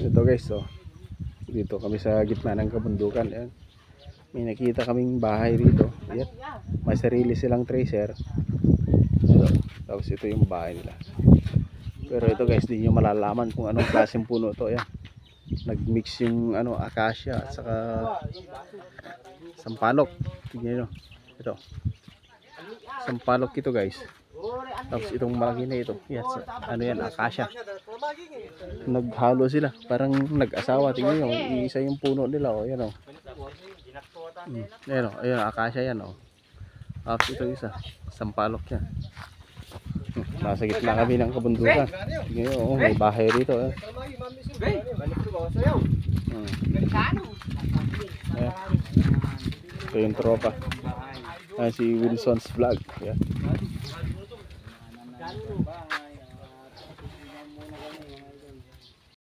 Ito guys, oh. Dito kami sa gitna ng kabundukan. Ayan. May nakita kaming bahay dito. Ayan. May sarili silang tracer. Ito. Tapos ito yung bahay nila. Pero ito guys, di nyo malalaman kung anong klaseng puno to. Ayan. Nagmix yung acacia at saka sampalok. Tingnan nyo. Ito. Sampalok ito guys. Tapos itong malaki na ito. Yes, yan, acacia. Naghalo sila, parang nag-asawa. Tingnan nyo, iisa yung puno nila, oh. Yan, oh. Ayan, oh. Ayan, acacia yan, oh. Tapos ito isa, sampalok yan. Nasa gitna kami ng kabundukan. Tingnan nyo, oh, may bahay rito, eh. Ayan. Ito yung tropa. Ayan, si Wilson's vlog. Ayan.